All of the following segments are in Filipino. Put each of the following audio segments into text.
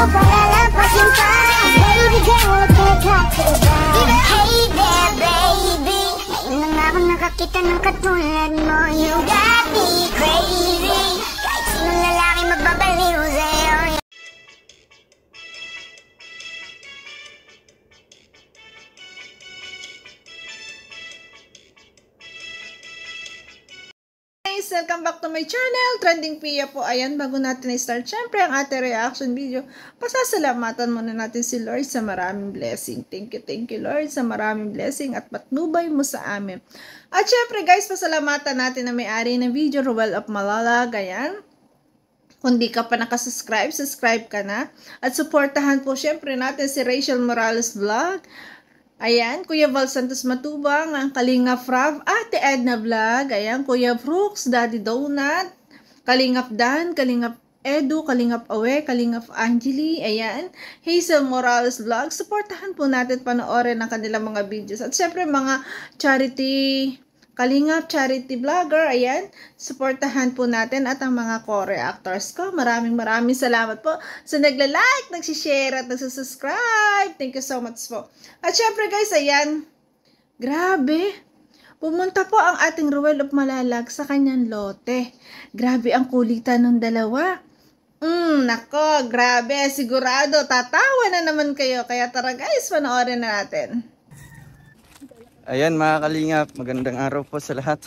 palalampasin pa. Baby girl, what the talk about? Hey there, baby. Ngayon lang ako nakakita ng katulad mo. You got me crazy. Kahit sinong lalaki magbabaliw sa'yo. Welcome back to my channel, Trending Pia po. Ayan, bago natin i-start, syempre ang ating reaction video, pasasalamatan muna natin si Lord sa maraming blessing. Thank you Lord sa maraming blessing at patnubay mo sa amin. At syempre guys, pasalamatan natin na may-ari ng video, Ruel of Malalag. Ayan, kung di ka pa nakasubscribe, subscribe ka na. At supportahan po syempre natin si Rachel Morales Vlog. Ayan, Kuya Val Santos Matubang, ang Kalingap Rav, Ate Edna Vlog, ayan, Kuya Brooks, Daddy Donut, Kalingap Dan, Kalingap Edu, Kalingap Awe, Kalingap Angeli, ayan, Hazel Morales Vlog. Supportahan po natin, panoorin ang kanilang mga videos. At syempre mga charity, Kalingap Charity Vlogger, ayan, supportahan po natin at ang mga co-reactors ko. Maraming salamat po sa nagla-like, nagsishare at nagsusubscribe. Thank you so much po. At syempre guys, ayan, grabe, pumunta po ang ating Ruel of Malalag sa kanyang lote. Grabe ang kulitan ng dalawa. Nako, grabe, sigurado, tatawa na naman kayo. Kaya tara guys, panoorin na natin. Ayan mga kalingap, magandang araw po sa lahat.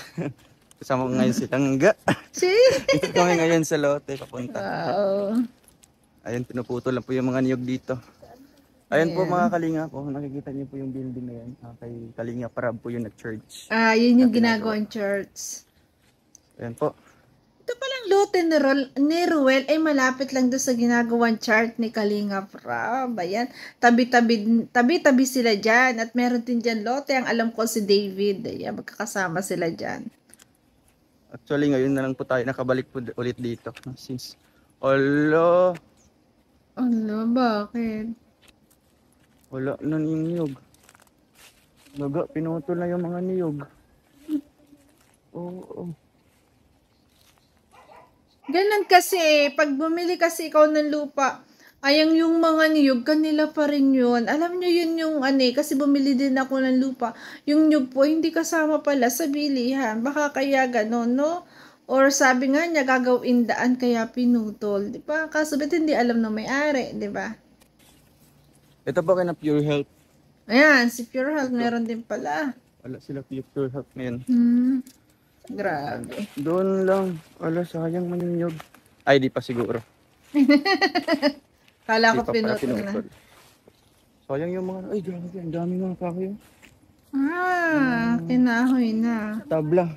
Kasama ko ngayon si Tangga. Dito kami ngayon sa lote papunta. Wow. Ayan, pinuputol lang po yung mga niyog dito. Ayan po mga kalingap, nakikita niyo po yung building na yan. Kay Kalingap Rab po yung nag-church. Yun yung ginagawang church. Ayan po. Ito palang lote ni Ruel ay malapit lang doon sa ginagawang chart ni Kalingap Rab. Ayan, tabi-tabi sila dyan. At meron din dyan lote, ang alam ko si David. Ayan, magkakasama sila dyan. Actually, ngayon na lang po tayo nakabalik po ulit dito. Since, ala, bakit? wala na yung niyog. Naga, pinutol na yung mga niyog. Oo. Ganun kasi, pag bumili kasi ikaw ng lupa, ayang yung mga niyog, kanila pa rin yun. Alam nyo yun yung kasi bumili din ako ng lupa. Yung niyog po, hindi kasama pala sa bilihan. Baka kaya ganun, no? Or sabi nga niya, gagawin daan kaya pinutol. Di ba? Kaso ba't hindi alam na may-ari, di ba? Ito po kaya na Pure Health. Ayan, si Pure Health meron din pala. Wala sila Pure Health ngayon. Grabe. Doon lang. Wala, sayang man yung niyog. Ay, di pa siguro. Kala ko Di pa pala pinutol na. Sayang yung mga, ay grabe, ang dami mga kahoy. Kinahoy na. Tabla.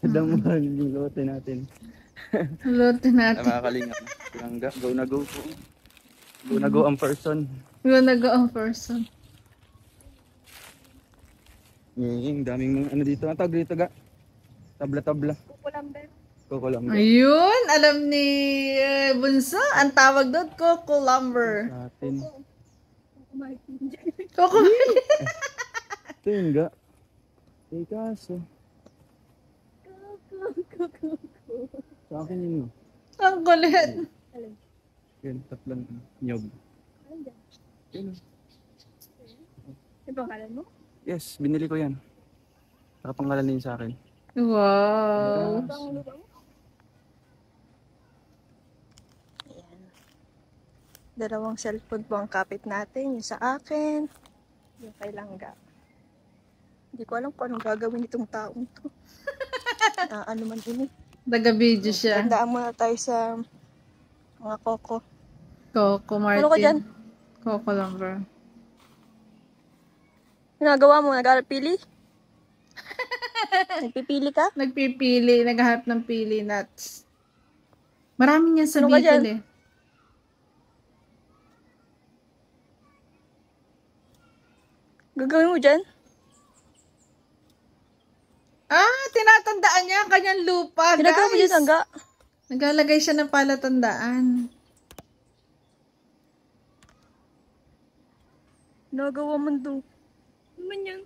Damuhan yung lote natin. Lote natin. Mga kalingap. Langga, go na go po. Go na go ang person. Go na go ang person. Yung daming mga dito. Ang tawag dito ga? Tabla-tabla. Kukulamber. Ayun, alam ni Bunso, ang tawag doon, Coco Lumber. Natin. Coco Martin. Ito yun ga. Eh kaso. Sa akin yun. Ang kulit. Yun, tatlang nyog. Yun. Yung pangalan mo? Yes, binili ko yan. Nakapangalan din sa akin. Wow. Ayan. Dalawang cellphone po ang kapit natin. Yung sa akin, yung kay Langga. Hindi ko alam kung anong gagawin itong taong to. Ano man din eh. Taga-video siya. Tandaan muna tayo sa mga Coco. Coco Martin. Ano ka dyan? Coco Lumber. Ginagawa mo? Nag-pili? Nagpipili ka? Nagpipili, naghahanap ng pili nuts. Marami niyan sa Ano ka Bicol dyan? Gagawin mo dyan? Tinatandaan niya ang kanyang lupa, Ginagawa mo guys. dyan, Langga? Naglalagay siya ng palatandaan. Ginagawa mo doon. Ano man yan?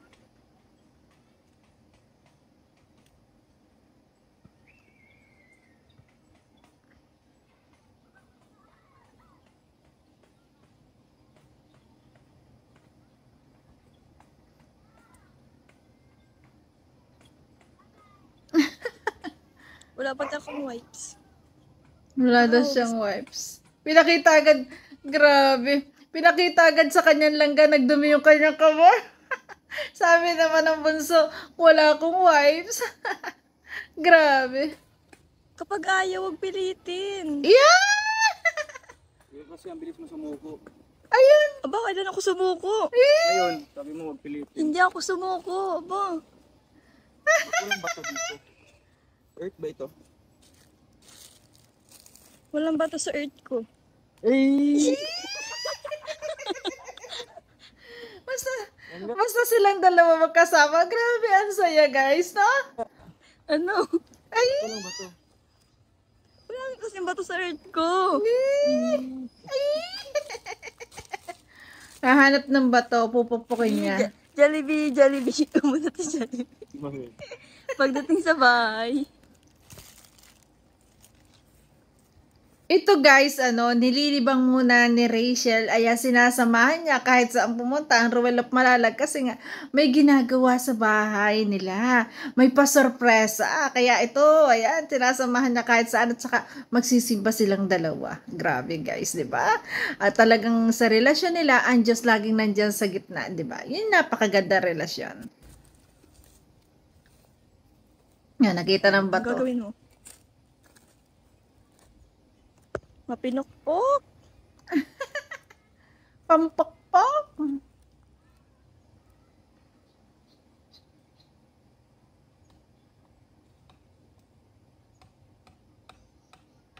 Wala pa akong wipes. Wala daw siyang wipes. Pinakita agad, grabe. Pinakita agad sa kanyang langga, nagdumi yung kanyang kamay. Sabi naman ng bunso, wala akong wipes. Grabe. Kapag ayaw, huwag pilitin. Yeah! Kasi ang bilis mo sumuko. Ayun! Aba, kailan ako sumuko? Ayun, sabi mo huwag pilitin. Hindi ako sumuko. Aba. Walang bato dito. Earth ba ito? Walang bato sa earth ko. Eh! Basta silang dalawa magkasama. Grabe, ang saya guys, no? Ano? Ay! Walang bato. Wala kasi bato sa earth ko. Hahanap ng bato, pupupukin niya. Jollibee. Muna to Jollibee. Pagdating sa bahay. Ito guys, nililibang muna ni Rachel. Ayan, sinasamahan niya kahit saan pumunta ang Ruel of Malalag kasi nga may ginagawa sa bahay nila. May pasorpresa. Kaya ito, ayan, sinasamahan niya kahit saan at saka magsisimba silang dalawa. Grabe guys, di ba? At talagang sa relasyon nila, ang Diyos laging nandyan sa gitna, di ba? Yun napakaganda relasyon. Yan, nakita ng bato. Gagawin mo. Mapinokpok. Pampakpak.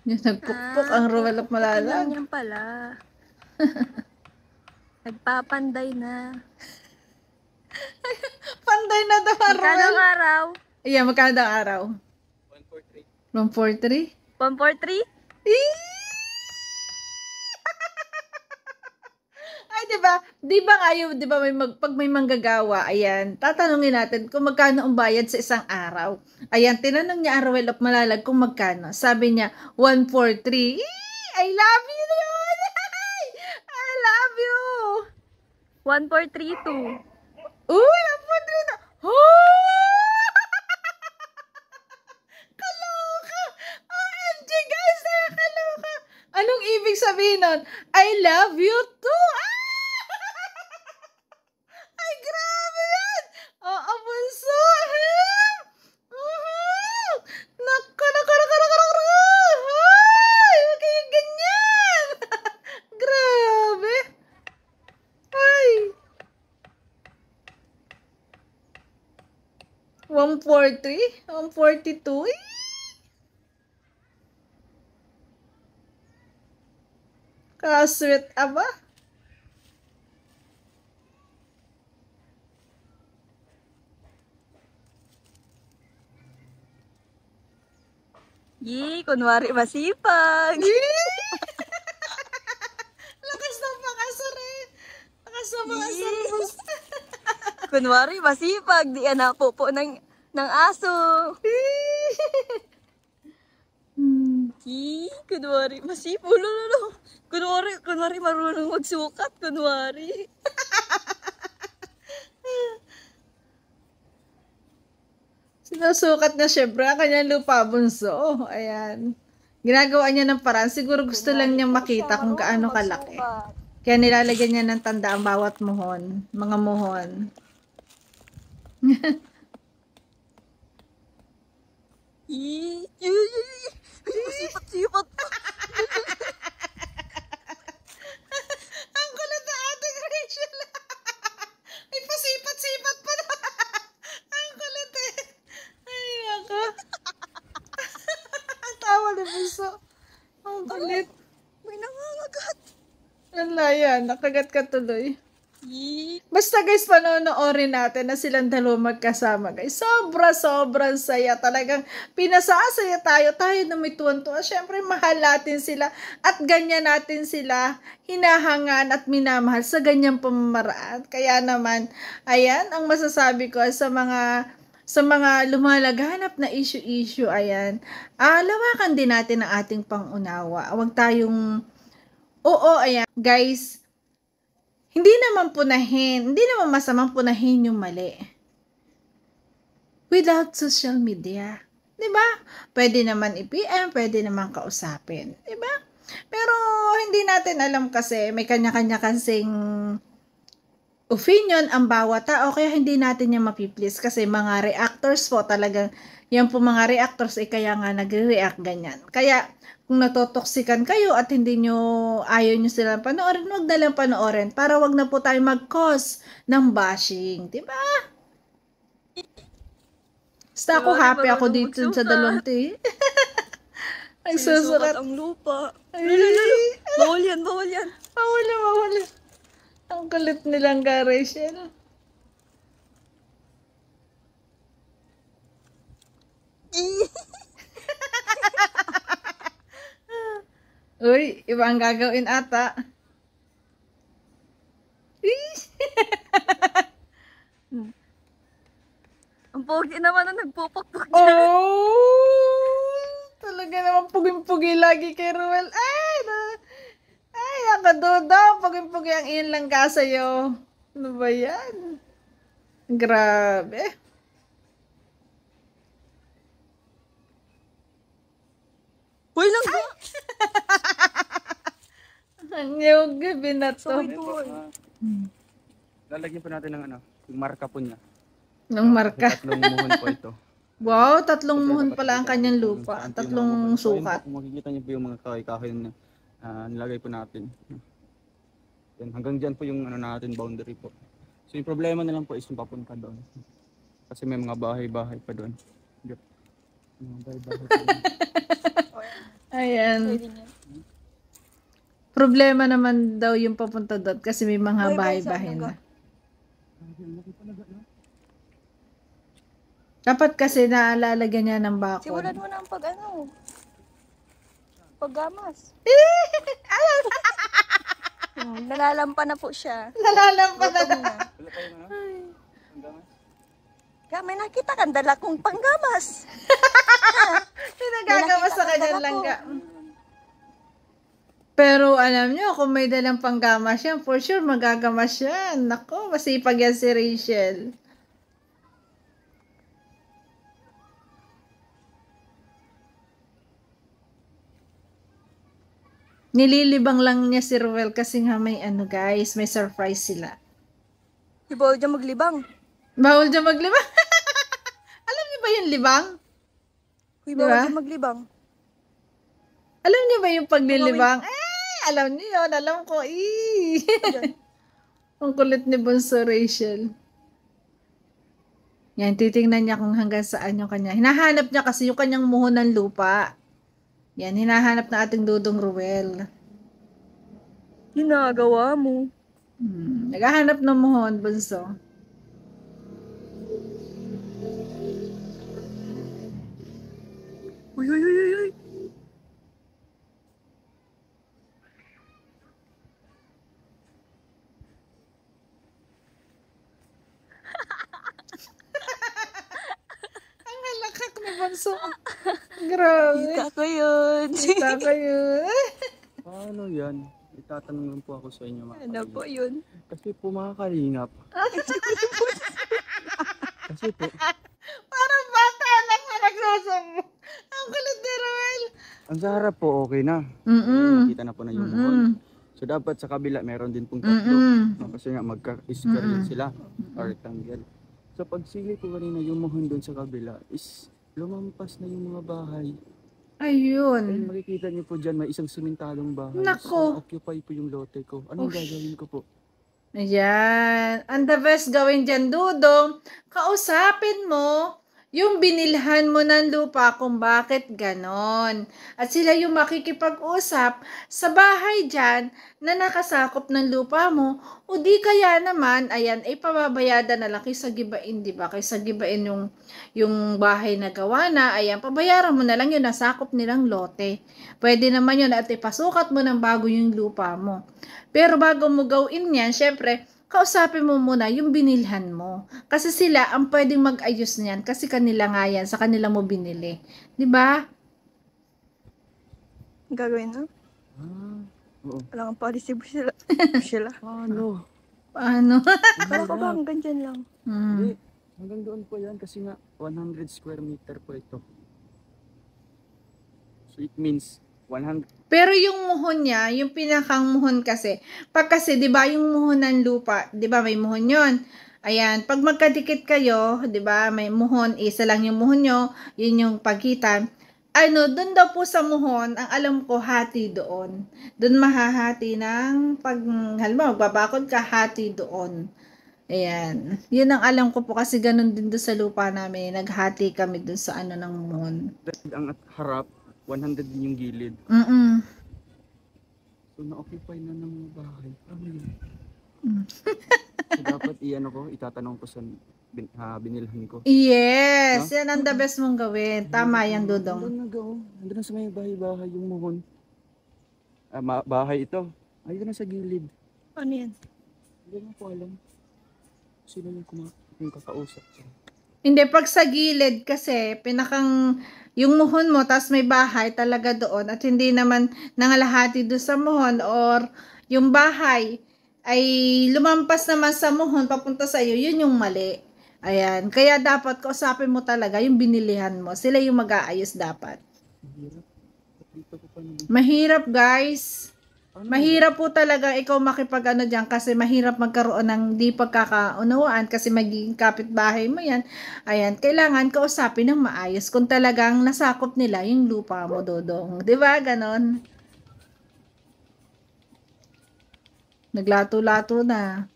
Yung nagpukpok ang Ruel of Malalag. Yan pala. Nagpapanday na. Panday na daw ang Magkano Ruel. ang araw? Ayan, magkano daw ang araw? 143. 143? 143? Ay, di ba ngayon, di ba pag may manggagawa, ayan, tatanungin natin kung magkano ang bayad sa isang araw. Ayan, tinanong niya ang Ruel of Malalag kung magkano. Sabi niya, 143. I love you yun! I love you! 1432. Uy, 143 na! Oh! Kaloka! OMG guys, nakakaloka! Anong ibig sabihin nun? I love you too! Ah! Ay, grabe yan! Oo, bunso! Naku! Ay, huwag kayong ganyan! Grabe! Ay! 143? 142? Kasweet aba? Kunwari masipag. Lakas ng pakasar eh. Lakas ng pakasar. Kunwari masipag. Di anak po ng aso. Kunwari masipag. Lolo. Kunwari marunong magsukat. Kunwari. Sinusukat na syempre ang kanyang lupa, bunso. Ayan. Ginagawa niya ng paraan. Siguro gusto lang niyang makita kung gaano kalaki. Kaya nilalagyan niya ng tanda ang bawat muhon. Mga muhon. Sipat-sipat. Ang kulit na ating Rachel. Ay, pasipat-sipat pa na. Ang kulit eh. Ay, ako. Tawa na bunso. Ang kulit. May nangangagat. Wala yan. Nakagat ka tuloy. Basta guys, panonoorin natin na silang dalawa magkasama guys. Sobrang saya. Talagang pinasasaya tayo na may tuwan-tuwa. Siyempre, mahal natin sila at ganyan natin sila hinahangaan at minamahal sa ganyang pamamaraan. Kaya naman, ayan, ang masasabi ko sa mga lumalaghanap na issue, ayan, lawakan din natin ang ating pangunawa. Huwag tayong, ayan, guys, hindi naman masamang punahin yung mali. Without social media, 'Di ba? Pwede naman i-PM, pwede naman kausapin, 'di ba? Pero hindi natin alam kasi may kanya-kanya kasing opinion ang bawat tao kaya hindi natin yan mapiplease kasi mga reactors po talagang yan po mga reactors kaya nga nagre-react ganyan. Kaya kung natotoksikan kayo at hindi nyo ayaw nyo silang panoorin, wag na lang panoorin para wag na po tayo mag-cause ng bashing, di ba? Basta ako happy ako dito sa Dalonte. Nagsusukat ang lupa. Ay, Bawal yan, bawal yan. Mawala. Ang kulit nilang ka, Rachel. Uy, iba ang gagawin ata. Ang pogi naman na nagpupukpuk dyan. Oh! Talaga naman puging-pugi lagi kay Ruel. Ay, nakaduda. Puging-pugi ang iyon lang ka sa'yo. Ano ba yan? Grabe. Uy, lang ba? Ang yung gabi na to. Sorry, boy. Lalagyan pa natin ng yung marka po niya. Ng marka. Tatlong muhon po ito. Wow, 3 muhon pala ang kanyang lupa. 3 sukat. Kung makikita niyo po yung mga kahoy-kahoy na nilagay po natin. Yan, hanggang dyan po yung natin boundary po. So yung problema na lang po is yung papunta doon. Kasi may mga bahay-bahay pa doon. Yep. Mga bahay-bahay pa doon. Ayan. Pwede niya. Problema naman daw yung papunta doon kasi may mga Bye-bye, bahay-bahay Sanaga. na. Dapat kasi naalalagyan niya ng bakod. Simulan mo na ang paggamas. Nalalampa na po siya. Nalalampa na. Gutom na. Wala tayong panggamas? Kaya may nakita kang dala kong panggamas. Pinagagawa sa kanyang langga. Pero alam nyo, kung may dalang panggamas yan, for sure magagamas yan. Nako, masipag yan si Rachel. Nililibang lang niya si Ruel kasi nga may guys, may surprise sila. Di ba dyan maglibang? Bawal dyan maglibang. Alam niyo ba yung libang? Uy, Diba? bawal dyan maglibang. Alam niyo ba yung paglilibang? Alam niyo yun, alam ko. Ang kulit ni Bunso Rachel. Yan, titingnan niya kung hanggang saan yung kanya. Hinahanap niya kasi yung kanyang muhon ng lupa. Yan, hinahanap na ating Dudong Ruel. Ginagawa mo. Naghahanap ng muhon, Bunso. Uy, uy, uy, uy, uy. Ang halakak ni Bunso. Grabe. Kita ko yun. Kita kayo. Paano yan? Itatanong lang po ako sa inyo mga Ano po kalingap. yun? Kasi po mga kalingap. Kasi po, Parang bata lang na nagsasabi. Ang kulit ni Ruel. ang sa harap po okay na. Mm-mm. Nakita na po na yung muhon. So dapat sa kabila meron din pong tatlo. Mm-mm. No, kasi nga magka-square yun sila. Or rectangle. So pag sili po kanina yung muhon doon sa kabila is lumampas na yung mga bahay. Ayun. Ay makikita niyo po dyan may isang simintadong bahay. Nako. So, occupy po yung lote ko. Anong gagawin ko po? Ayan. Ang the best gawin dyan, Dudong. Kausapin mo yung binilhan mo ng lupa kung bakit ganon. At sila yung makikipag-usap sa bahay dyan na nakasakop ng lupa mo. O di kaya naman, ayan, ay pababayadan na lang kaysa gibain, di ba? Kaysa gibain yung bahay na gawa na, ayan, pabayaran mo na lang yun, nasakop nilang lote. Pwede naman yun at ipasukat mo ng bago yung lupa mo. Pero bago mo gawin yan, syempre, kausapin mo muna yung binilhan mo. Kasi sila ang pwedeng mag-ayos niyan kasi kanila nga yan, sa kanila mo binili. Di ba? Gagawin na? Oo. Wala kang policy mo sila. Sila. Paano? Paano? Kala ko ba hanggang dyan lang? Hmm. Hanggang doon po yan kasi nga 100 square meter po ito. So it means 100. Pero yung muhon niya, yung pinakang muhon kasi, pag kasi, di ba, yung muhon ng lupa, di ba, may muhon yon. Ayan, pag magkadikit kayo, di ba, may muhon, isa lang yung muhon nyo, yun yung pagitan. Ano, doon daw po sa muhon, ang alam ko, hati doon. Doon mahahati ng, pag, halimbawa, magbabakod ka, hati doon. Ayan. Yun ang alam ko po kasi ganun din doon sa lupa namin. Naghati kami doon sa ano ng muhon. Ang harap, 100 din yung gilid. So na-occupy na ng mga bahay. Ano yun? So dapat itatanong ko sa binilhan ko. Yes! Yan ang the best mong gawin. Tama yan, Dudong. Nandun na sa may bahay-bahay yung muhon. Bahay ito. Ay, ito na sa gilid. Ano yan? Hindi mo po alam. Sino yung kakausap ko? Hindi, pag sa gilid kasi, pinakang, yung muhon mo, tapos may bahay talaga doon, at hindi naman nangalahati doon sa muhon, or yung bahay ay lumampas naman sa muhon, papunta sa iyo, yun yung mali. Ayan. Kaya dapat kausapin mo talaga yung binilihan mo. Sila yung mag-aayos dapat. Mahirap, guys. Mahirap po talaga ikaw makipag-ano dyan kasi mahirap magkaroon ng di pagkakaunawaan kasi magiging kapitbahay mo yan. Ayan, kailangan kausapin ng maayos kung talagang nasakop nila yung lupa mo, Dodong. Diba? Ganon. Naglato-lato na.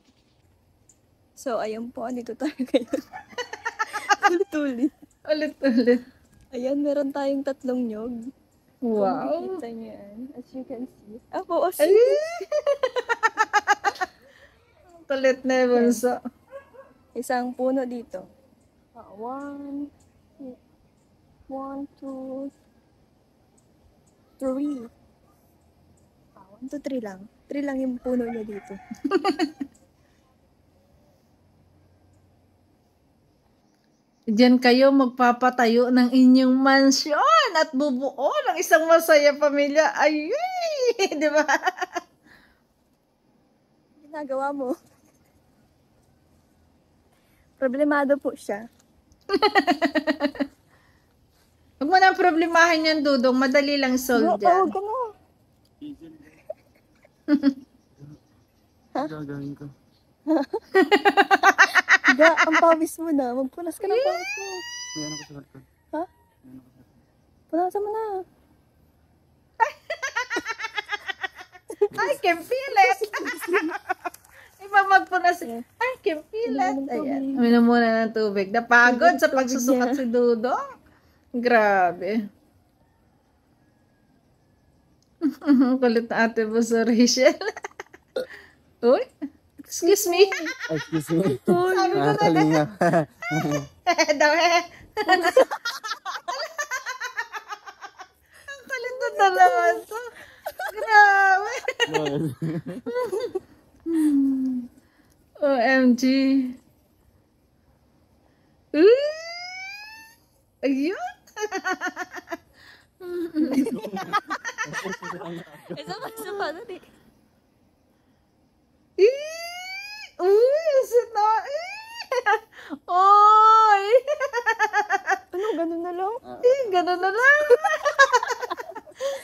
So, ayan po. Dito tayo ngayon. Ulit-ulit. Ulit-ulit. Ayan, meron tayong 3 nyog. Wow. Kung makikita nyo yan. As you can see. Ako, as Ay! you can see. Kulit na yung bunso. Isang puno dito. 1, 2, 3. 1, 2, 3 lang. 3 lang yung puno niya dito. Diyan kayo magpapatayo ng inyong mansyon at bubuo ng isang masaya pamilya. Ay, di ba? Ginagawa mo. Problemado po siya. Huwag mo nang problemahin yan, Dudong. Madali lang solve dyan. Huwag ka na. Gagawin ko. Ga, ang pawis mo na. Magpunas ka ng pawis mo. May ano ko sa likod. Ha? Punasan mo na. I can feel it. Iba magpunas. I can feel it. Ayan. Uminom muna ng tubig. Napagod sa pagsusukat si Dudong. Grabe. Kulit na ate mo sa Rachel. Uy. Excuse me. Excuse me. Sabi ko na Kalinga. daw Ang kulit na dalawa to. Grabe. OMG. Ayun. Isa pa na di. Uy, isa na. Oy. Ano, ganun na lang? Ganun na lang.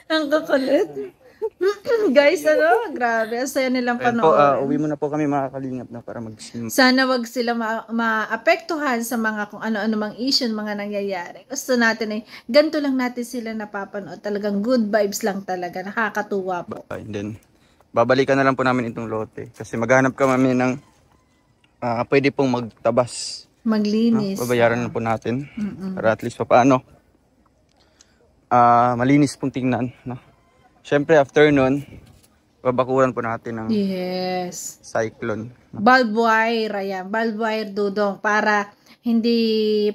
Ang kakulit. Guys, grabe. Ang saya nilang Ayan po, panoorin. uwi muna po kami mga kalingap na para mag-sim. Sana wag sila maapektuhan sa mga kung ano-ano mang issue, mga nangyayari. Gusto natin ganito lang natin sila napapanood. Talagang good vibes lang talaga. Nakakatuwa po. And then, babalikan na lang po namin itong lote. Kasi maghanap kami ng pwede pong magtabas. Maglinis. Babayaran na po natin. Para at least paano malinis pong tingnan. No? Siyempre, after nun, babakuran po natin ng Yes. cyclone. Bulb wire, ayan. Bulb wire, Dudong, para hindi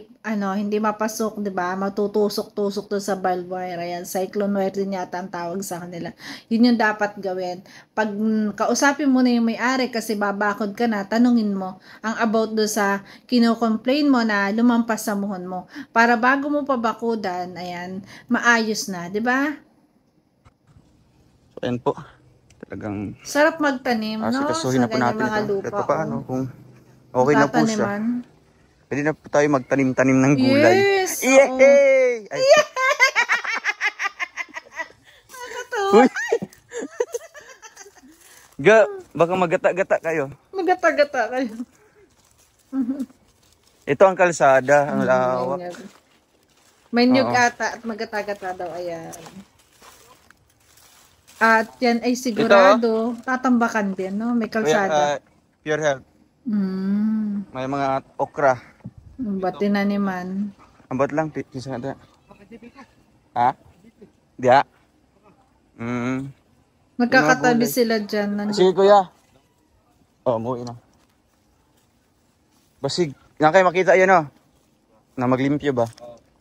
mapasok, 'di ba? Matutusok-tusok to sa bulb wire. Ayan, cyclone wire din yata ang tawag sa kanila. Yun yung dapat gawin. Pag kausapin mo na yung may-ari kasi babakod ka na, tanungin mo ang about do sa kino-complain mo na lumampas sa muhon mo. Para bago mo pabakudan, ayan, maayos na, 'di ba? So, ayan po. Talagang Sarap magtanim, no? asikasuhin na po natin mga ito. lupa. Kahit paano, kung okay na po siya. Tataniman. Pwede na po tayo magtanim-tanim ng gulay. Yes! Yay! Ay, Ga, baka magata-gata kayo. Magata-gata kayo. Ito ang kalsada, ang lawak. May nyug Oo. ata at magata-gata daw. Ayan. At yan ay sigurado tatambakan din, no? May kalsada. Pure health. May mga okra. Ba't tinaniman? Ambat lang, pisa na. Ha? Diya? Magkakatabi sila dyan. Sige kuya. Oh, umuwi na. Basig. Yan kayo makita yan oh. Na maglimpyo ba?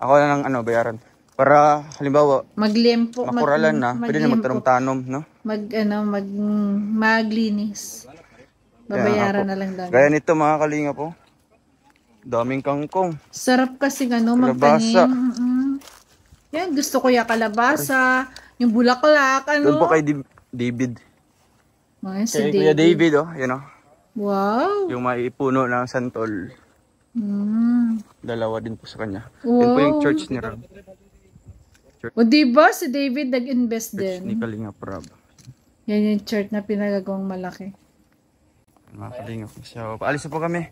Ako na lang bayaran. Para halimbawa, Maglimpo. makuralan na, pwede na magtanom-tanom, no? Maglinis. Babayaran na lang daw. Gaya nito mga kalinga po. Daming kangkong. Sarap kasi Kalabasa. magtanim. Yan, gusto ko yung kalabasa, yung bulaklak, Doon po kay David. Ay, si Kay Kuya David, oh. Yan, oh. Wow. Yung maipuno ng santol. Dalawa din po sa kanya. Wow. Yun po yung church ni Rab. O diba, si David nag-invest Church ni din. Kalinga Prab. Yan yung church na pinagagawang malaki. Mga kalinga po. So, paalis na po kami.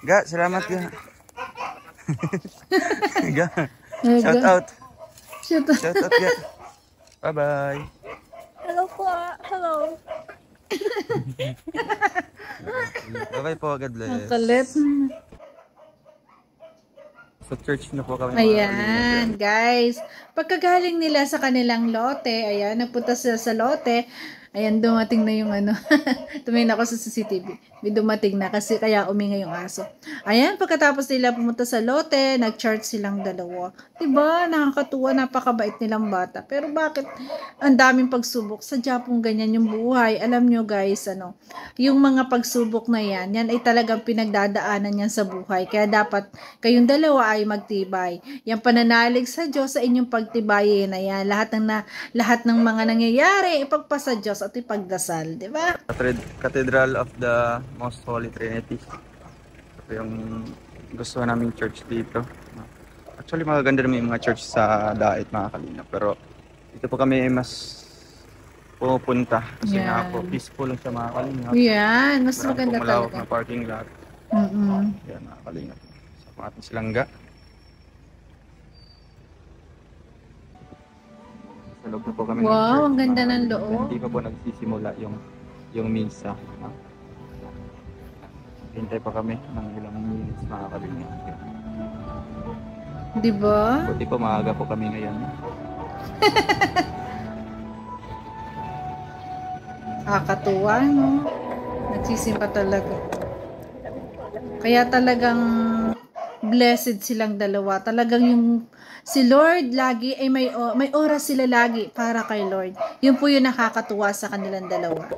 Ga, salamat ga. Ga. Shout out. Shout out. Shout out ga. Bye-bye. Hello po. Hello. Bye-bye po. God bless. Ang kalit. Sa church na po kami. Ayan, guys. Pagkagaling nila sa kanilang lote, ayan, nagpunta sila sa lote. Ayan, dumating na yung tumingin ako sa CCTV. May dumating na kasi kaya umingay yung aso. Ayan, pagkatapos nila pumunta sa lote, nag-chart silang dalawa. Diba? Nakakatuwa, napakabait nilang bata. Pero bakit ang daming pagsubok? Sadya pong ganyan yung buhay. Alam nyo guys, yung mga pagsubok na yan ay talagang pinagdadaanan yan sa buhay. Kaya dapat kayong dalawa ay magtibay. Yung pananalig sa Diyos sa inyong pagtibayin. Ayan, lahat ng mga nangyayari, ipagpasa Diyos at ipagdasal, di ba? Cathedral of the Most Holy Trinity. Ito yung gusto naming church dito. Actually, magaganda naman yung mga church sa Dait, mga kalinga. Pero dito po kami mas pupunta. Kasi nga po, peaceful lang sa mga kalinga. Yan, mas Meron maganda pong malawak talaga. na parking lot. Yan, mga kalinga. Sa mga ating silangga. Sa loob na po kami ng Wow, church, ang ganda mga ng kalinga. loob. Hindi pa po nagsisimula yung misa. Hintay pa kami ng ilang minutes, mga kalinga. Di ba? Buti po maaga po kami ngayon. Nakakatuwa, no? Nagsisimpa talaga. Kaya talagang blessed silang dalawa. Talagang yung si Lord lagi ay may oras sila lagi para kay Lord. Yun po yung nakakatuwa sa kanilang dalawa.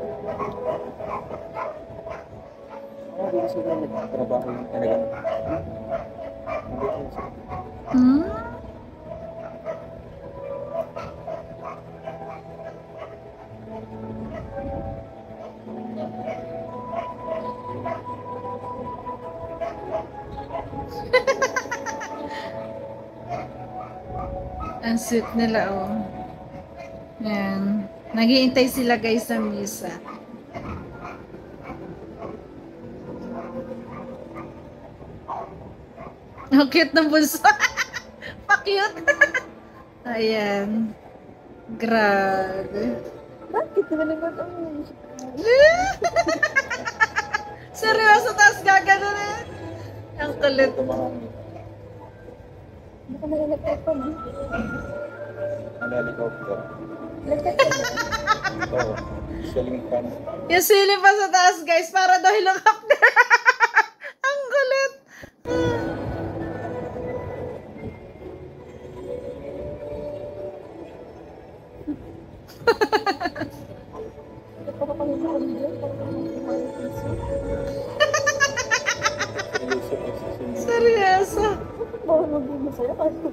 Ang sweet nila, oh. Yan. Naghihintay sila guys sa misa. Ang cute ng bunso. Pa-cute. Ayan. Grabe. Bakit naman naman Seryoso, tapos gagano na. Ang kulit. Baka nalilagtay pa, no? Helicopter. Lagtay pa, no? Oo. Siling pan. Yung silip pa sa taas, guys, para daw helicopter. Ang kulit. Seryoso. Bawal mag-iisaya kasi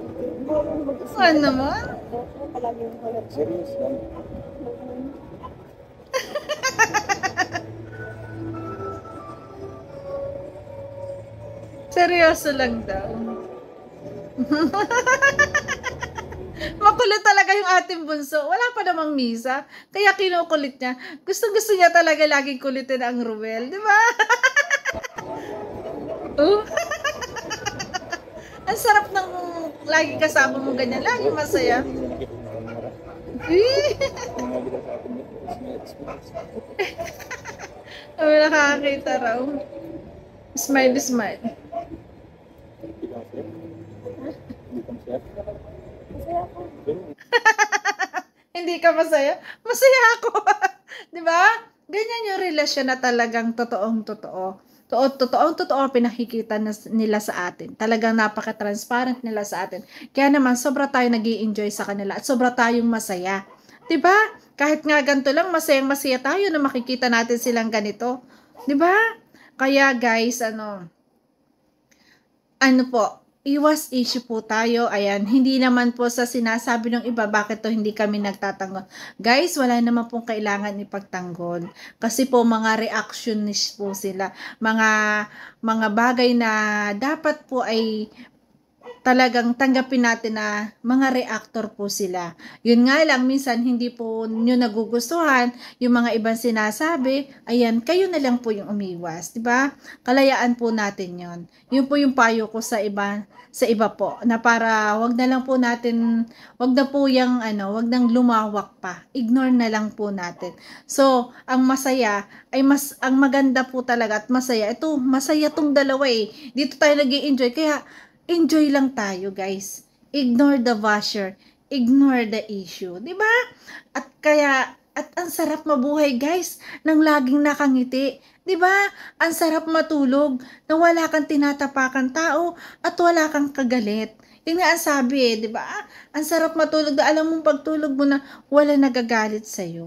bawal mag-isaya. Ano naman? Palagi yung halat. Serious lang. Seryoso lang daw. Makulit talaga yung ating bunso. Wala pa namang misa. Kaya kinukulit niya. Gusto niya talaga laging kulitin ang Ruel. Di ba? Oh. Ang sarap ng lagi kasama mo ganyan. Lagi masaya. Ay, nakakakita raw. Smile, smile. Hindi ka masaya? Masaya ako. Di ba? Ganyan yung relasyon na talagang totoong-totoo. Totoong-totoo pinakikita nila sa atin. Talagang napaka-transparent nila sa atin. Kaya naman, sobra tayo nag-i-enjoy sa kanila at sobra tayong masaya. Di ba? Kahit nga ganito lang, masayang-masaya tayo na makikita natin silang ganito. Di ba? Kaya guys, ano po, iwas issue po tayo. Ayan, hindi naman po sa sinasabi ng iba, bakit to hindi kami nagtatanggol. Guys, wala naman pong kailangan ipagtanggol. Kasi po, mga reactionist po sila. Mga bagay na dapat po ay talagang tanggapin natin na mga reactor po sila. Yun nga lang, minsan hindi po nyo nagugustuhan yung mga ibang sinasabi, ayan, kayo na lang po yung umiwas, di ba? Kalayaan po natin yon. Yun po yung payo ko sa iba po, na para wag na lang po natin, wag na po yung wag nang lumawak pa. Ignore na lang po natin. So, ang masaya ay ang maganda po talaga at masaya. Ito, masaya tong dalawa eh. Dito tayo nag-i-enjoy, kaya enjoy lang tayo, guys. Ignore the basher. Ignore the issue. Diba? At ang sarap mabuhay, guys, nang laging nakangiti. Diba? Ang sarap matulog na wala kang tinatapakan tao at wala kang kagalit. Yun nga ang sabi eh, diba? Ang sarap matulog na alam mong pagtulog mo na wala nagagalit sa'yo.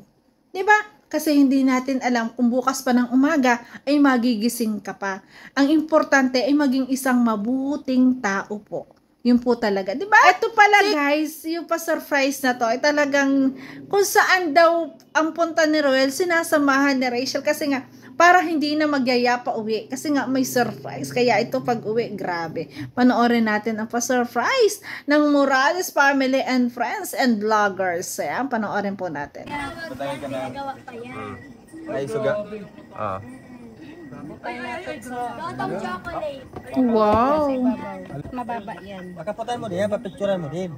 Diba? Kasi hindi natin alam kung bukas pa ng umaga ay magigising ka pa. Ang importante ay maging isang mabuting tao po. Yun po talaga. Diba? Ito pala guys, yung pa-surprise na to ay talagang kung saan daw ang punta ni Ruel, sinasamahan ni Rachel. Kasi nga, para hindi na magyaya pa uwi. Kasi nga may surprise. Kaya ito pag uwi, grabe. Panoorin natin ang pa-surprise ng Morales family and friends and vloggers. Ayan, panoorin po natin. Nagawa pa yan. Ay, suga. Ah. Bottom chocolate. Wow. Mababa yan. Pagkaputan mo din, papicturan mo din.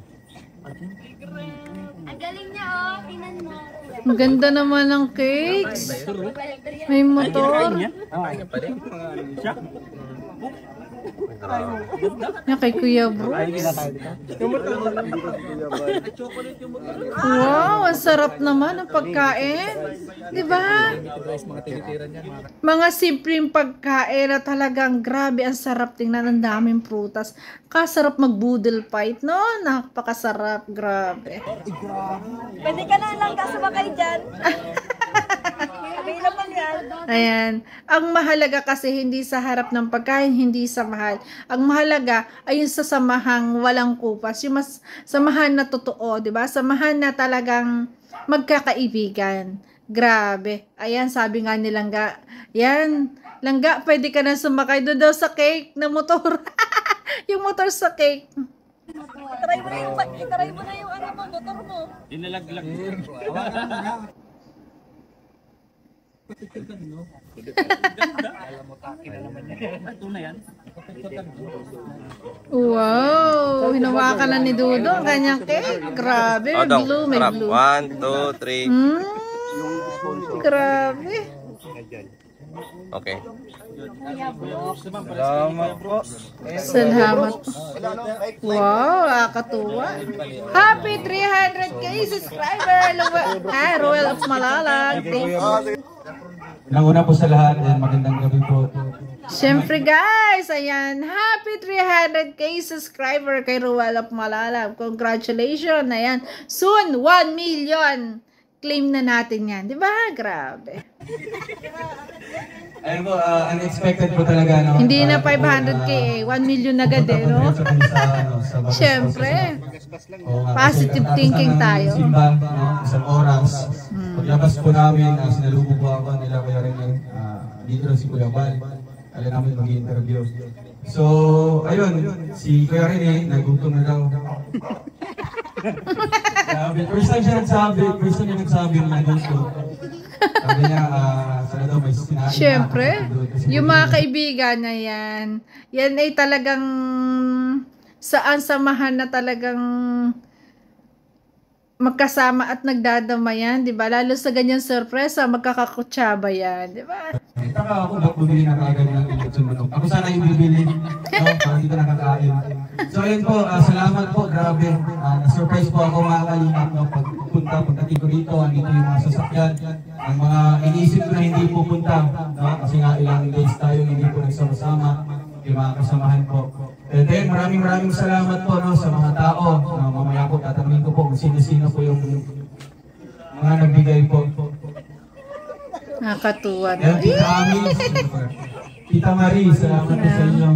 Ang galing niya, oh. Tingnan mo. Ang ganda naman ng cakes. May motor. Yan kay Kuya Brooks. Wow, ang sarap naman ang pagkain. Diba? Mga simpleng pagkain na talagang grabe, ang sarap tingnan, ang daming prutas. Kasarap mag-boodle fight, no? Napakasarap, grabe. Pwede ka na lang kasabakay dyan. Available yan. Ayan. Ang mahalaga kasi hindi sa harap ng pagkain, hindi sa mahal. Ang mahalaga ay yung sa samahang walang kupas. Yung mas samahan na totoo, di ba? Samahan na talagang magkakaibigan. Grabe. Ayan, sabi nga ni Langga. Yan. Langga, pwede ka na sumakay doon daw sa cake na motor. Yung motor sa cake. Itaray mo na yung motor mo. Inalaglag. Wow, hinawakan na ni Dudo ang kanyang cake. Grabe, may blue, may blue. 1, 2, 3. Grabe. Okay. Salamat. Wow, nakakatuwa. Happy 300k subscriber. Ruel of Malalag. Thank you. Una po sa lahat, magandang gabi po. Siyempre guys, ayan, happy 300k subscriber kay Ruel of Malalag. Congratulations, ayan. Soon, 1 million. Claim na natin yan. Di ba? Grabe. Ayun po, unexpected po talaga. No? Hindi na 500k eh. 1 million agad eh, no? Siyempre. Positive thinking tayo. Simba, isang oras. Paglabas po namin, sinalubog po ako nila Kuya Rene. Dito na si Kuya Bal. Alam namin mag-i-interview. So, ayun, si Kuya Rene, nagutom na daw. Grabe. First time siya nagsabi ng ganito. Sabi niya, sana daw may sinabi. Siyempre, yung mga kaibigan na yan ay talagang saan samahan na talagang magkasama at nagdadamayan, di ba? Lalo sa ganyan sorpresa, magkakakutsaba yan, di ba? Taka ako na bumili na kagad ng election manok. Ako sana yung bibili. No? Para hindi ko nakakain. So ayun po, salamat po, grabe. Na-surprise po ako mga kalingap. No? Pagdating ko dito, andito yung mga sasakyan. Ang mga iniisip ko na hindi pupunta. No? Kasi nga ilang days tayo hindi po nagsama-sama. Yung mga kasamahan po. And then maraming salamat po no, sa mga tao. Mamaya po tatanungin ko po kung sino-sino po yung mga nagbigay po. Nakakatuwa Yan, na. Tita Ami. Tita Marie, salamat po sa inyo.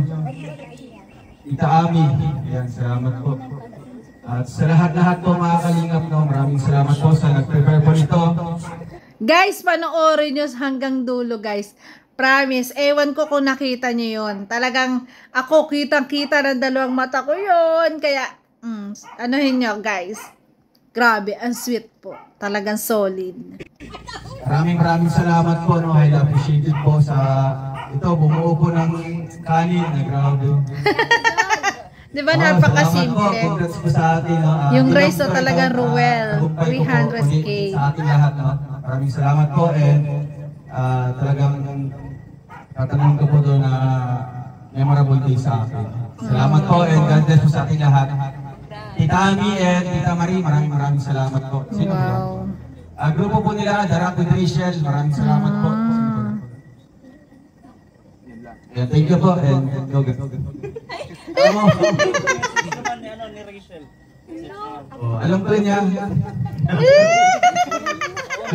Tita Ami, yan, salamat po. At sa lahat-lahat po mga kalingap, no, maraming salamat po sa nag-prepare po nito. Guys, panoorin nyo hanggang dulo, guys. Promise, ewan ko kung nakita nyo yun. Talagang ako kitang-kita ng dalawang mata ko yun. Kaya, anuhin nyo, guys. Grabe, ang sweet po. Talagang solid. Maraming salamat po, no, highly appreciated po sa ito, bumuo po ng kanin na grabe. Di ba, napakasimple. Congrats po sa atin. No, yung rice na talagang Ruel, 300K. Sa ating lahat, no. Maraming salamat po and talagang tatanungin ko po doon na memorable day sa akin. Salamat po and God bless po sa ating lahat. Tita Ami and Tita Marie, maraming salamat po. Sino Wow. Grupo po nila, The Rock with Rachel, maraming salamat po. Yeah, thank you po and go. Alam mo, alam ko niya.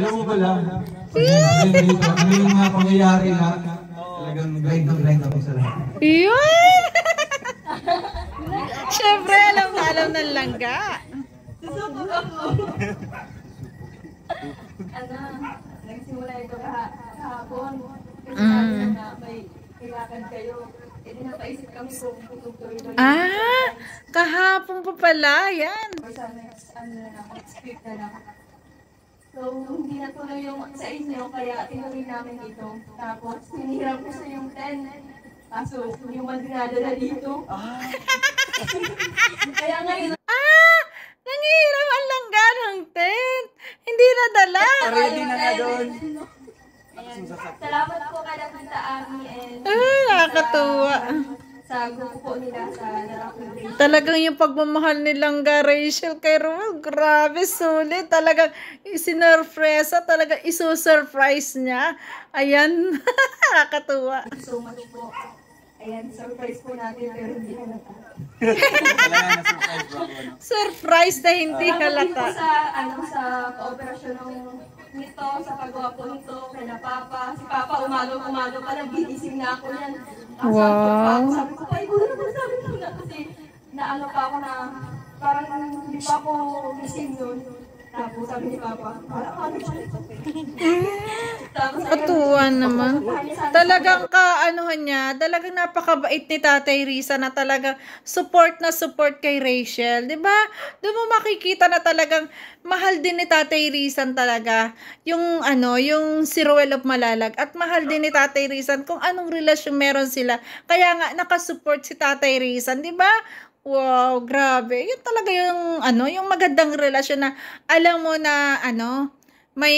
Alam mo pala, ano yung mga pangyayari na talagang grind ako sa lahat. Yun! Siyempre, alam ng langga. Nagsimula ito kahapon. Kasi sabi na may kailangan kayo. E di napaisip kami kung tutuloy ba. Kahapon pa pala, yan. Next week na lang. So, hindi na tuloy yung sa inyo, kaya tinuloy namin ito. Tapos, hinihiram ko sa yung 10. Kaso, yung madinada na dito. Kaya ngayon, Nangihiram ang langga ng tent. Hindi na dala. ready na nga doon. Salamat po kay Tita Ami and Nakakatuwa. sa grupo po nila sa Narapin. Talagang yung pagmamahal ni Langga Rachel kay Ruel, grabe, sulit. Talagang isinurpresa, talagang isusurprise niya. Ayan, nakakatuwa. So much po. Ayan, surprise po natin pero hindi halata. Surprise na hindi Salamat din po halata. sa kooperasyon nito, sa paggawa po nito, kay na Papa. Si Papa umaga pa, nagigising na ako yan. Wow. Sabi ko, ay, gulo naman sabi ko na kasi naano pa ako na parang hindi pa ako gising nun. Tapos sabi ni Papa, parang ano siya ito. Tapos Katuwa naman. Talagang kaanuhan niya, talagang napakabait ni Tatay Risa na talagang support na support kay Rachel. 'Di ba? Doon mo makikita na talagang mahal din ni Tatay Risan talaga yung yung si Ruel of Malalag at mahal din ni Tatay Risan kung anong relasyon meron sila. Kaya nga nakasupport si Tatay Risan, 'di ba? Wow, grabe. Yun talaga yung yung magandang relasyon na alam mo na may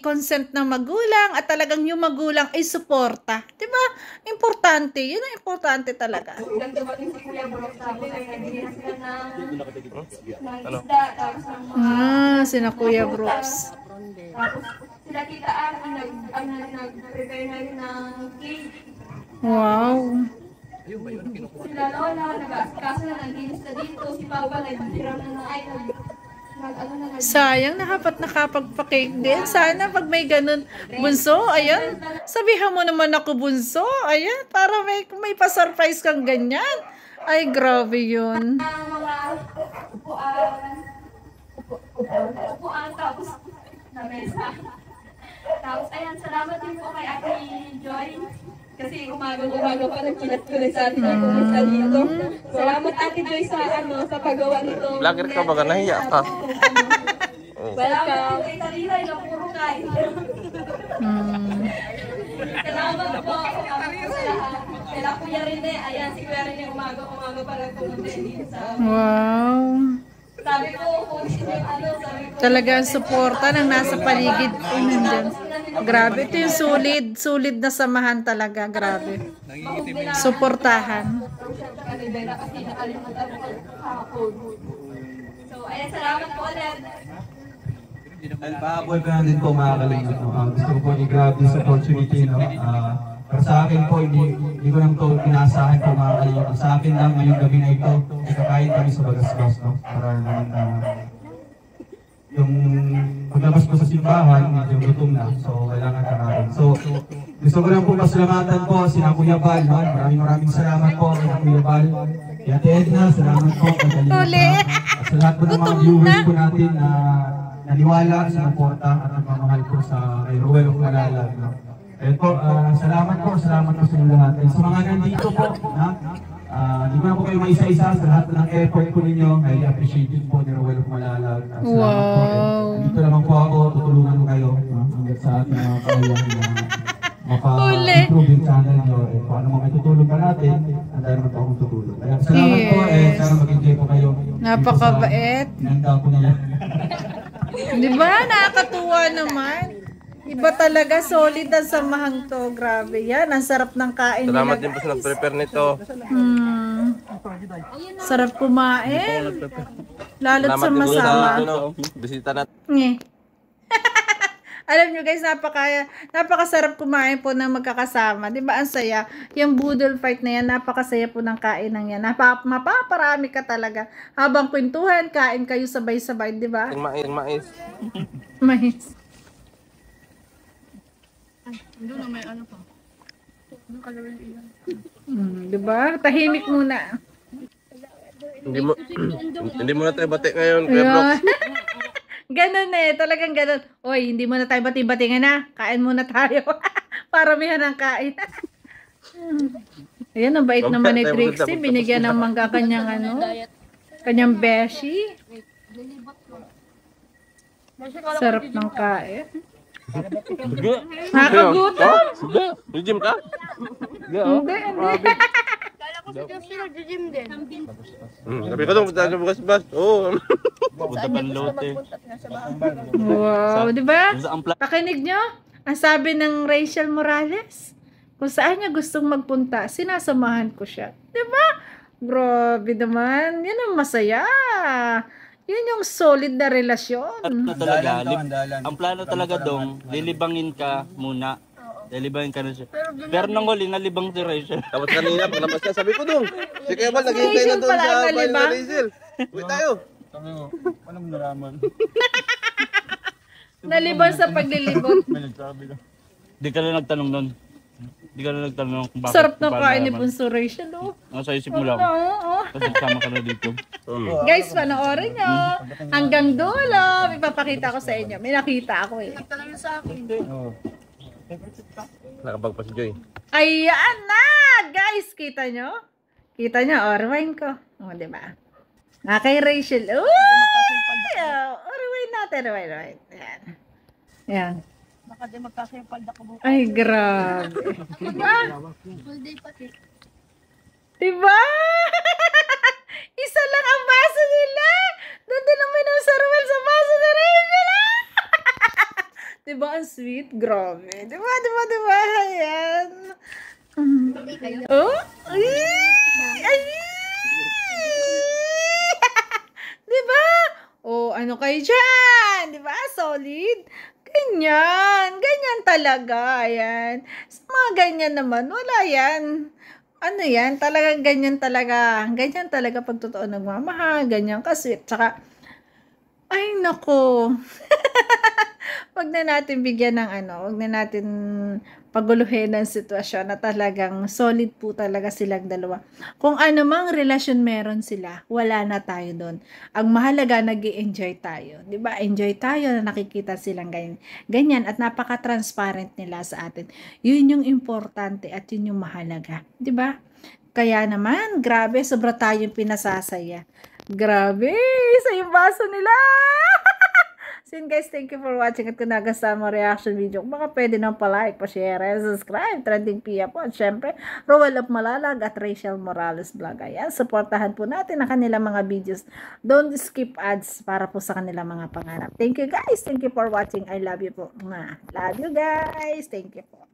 consent ng magulang at talagang yung magulang ay suporta. 'Di ba? Importante. Yun ang importante talaga. Ilang dumating si Kuya Bro, tapos ay nagbigay na sila ng isda, tapos ng mga Sina Kuya Brooks. tapos sila Tita Ami nag-prepare na rin ng cake. Wow. Sila Lola, nag-aasikaso na naglinis na dito. Si Papa nag-hiram na ay Sayang, nakapagpa-cake din. Sana pag may ganun, bunso, ayan. Sabihan mo naman ako, bunso. Ayan, para may pa-surprise kang ganyan. Ay, grabe yun. mga upuan tapos na mesa. Tapos ayan, salamat din po kay Ate Joy. Kasi umaga pa nagkilat ko na sa atin ang kumusta dito. Salamat Ate Joy sa paggawa nito. Vlogger ka ba? Nahiya ka. Welcome. Kay Tarilay na puro kain. Salamat po. Kaya Kuya Rene, ayan si Kuya Rene umaga pa nagpumunta dito sa Wow. sabi ko, kung sino yung sabi ko. Talagang suporta ng nasa paligid ko nandyan. Grabe, ito yung solid na samahan talaga, grabe. Suportahan. So, ayan, salamat po ulit. And pahabol ko na din po mga kalingap. Gusto ko po i-grab this opportunity. No? Para sa akin po, hindi ko lang ito pinasahan po mga kalingap. Sa akin lang ngayong gabi na ito, kakain kami sa Bagasbas. No? Para naman yung paglabas ko sa simbahan, medyo gutom na. So, kailangan kakain. So, gusto ko lang po pasalamatan po sina Kuya Bal. No? Maraming salamat po kay Kuya Bal. Kaya Ate Edna, salamat po. At sa lahat po ng mga viewers po natin na naniwala sa suporta at nagmamahal po sa kay Ruel of Malalag. No? Ayun po, salamat po sa inyo lahat. And sa mga nandito po, hindi ko na po kayo maisa-isa sa lahat ng effort po ninyo. I appreciate it po ni Ruel of Malalag. Salamat po. Dito naman po ako, tutulungan ko kayo hanggang sa ating mga kayang maka-improve yung channel nyo. Eh, kung ano mga may tutulong pa natin, handa naman po akong tutulong. Kaya salamat po, sana mag-enjoy po kayo. Napakabait. Nanda po nila. Di ba? Nakakatuwa naman. Iba talaga, solid ang samahang to. Grabe yan. Ang sarap ng kain nila. Salamat din po sa nag-prepare nito. Sarap kumain. Lalo't sama-sama. Bisita natin. Alam nyo guys, napakasarap kumain po ng magkakasama. Di ba? Ang saya. Yung boodle fight na yan, napakasaya po ng kain ng yan. Mapaparami ka talaga. Habang kwentuhan, kain kayo sabay-sabay. Di ba? Mais. Mais. Doon na may ano pa. Doon kalawin ilan. Di ba? Tahimik muna. Hindi mo na tayo bati ngayon, Kuya Brooks. Ganun talagang ganun. Oy, hindi mo na tayo bati-batingan na. Kain muna tayo. Paramihan ng kain. Ayan, ang bait naman ni Trixie. Binigyan ng mangga kanyang beshi. Sarap ng kain. Nakagutom? Nag-gym ka? Hindi. Kala ko si Josie nag-gym din. Sabi ko doon, punta ka bukas-bas. Oo. Wow, di ba? Pakinig nyo? Ang sabi ng Rachel Morales, kung saan niya gustong magpunta, sinasamahan ko siya. Di ba? Grabe naman. Yan ang masaya. Yun yung solid na relasyon. Ang plano talaga dong, lilibangin ka muna. Lilibangin ka na siya. Pero nang huli, nalibang si Rachel. Tapos kanina, paglabas ka, sabi ko doon. Si Kuya Bal, naghihintay na doon sa bahay na Rachel. Uwi tayo. Sabi mo, anong nalaman? Nalibang sa paglilibot. May nagsabi lang. Di ka lang nagtanong nun. Di ka lang nagtanong kung bakit. Sarap ng kain ni Bunso Rachel, oh. Nasa isip mo lang. Oo. Kasi kasama ka na dito. Guys, panoorin nyo. Hanggang dulo. Ipapakita ko sa inyo. May nakita ako eh. Talaga sa akin. Nakabag pa si Joy. Ayan na! Guys, kita nyo? Kita nyo? O, rewind ko. O, diba? Kay Rachel. Uy! O, rewind natin. Rewind. Ayan. Ayan. Baka di magkakipal na kubuka. Ay, grabe. Diba? Full day pati. Diba? Isa lang ang baso nila. Doon din naman ang sarwal sa baso ni Rachel. Diba ang sweet? Grabe. Diba? Ayan. Oh? Ay! Diba? Oh, ano kayo dyan? Diba? Solid. Ganyan talaga. Ayan. Sa mga ganyan naman, wala yan. Ano yan? Talagang ganyan talaga. Ganyan talaga pag totoo nagmamahal. Ganyan ka-sweet. Tsaka, ay nako. Wag na natin bigyan ng wag na natin paguluhin ng sitwasyon na talagang solid po talaga silang dalawa. Kung ano mang relasyon meron sila, wala na tayo doon. Ang mahalaga, nag-i-enjoy tayo. 'Di ba? Enjoy tayo na nakikita silang ganyan at napaka-transparent nila sa atin. Yun yung importante at yun yung mahalaga. 'Di ba? Kaya naman, grabe, sobra tayong pinasasaya. Grabe, isa yung baso nila. So yun guys, thank you for watching at kung nagustuhan mo reaction video, kung baka pwede nang pa-like, pa-share, and subscribe. Trending Pia po. At syempre, Roel of Malalag at Rachel Morales Vlog. Ayan, supportahan po natin ang kanilang mga videos. Don't skip ads para po sa kanilang mga pangarap. Thank you guys. Thank you for watching. I love you po. Love you guys. Thank you po.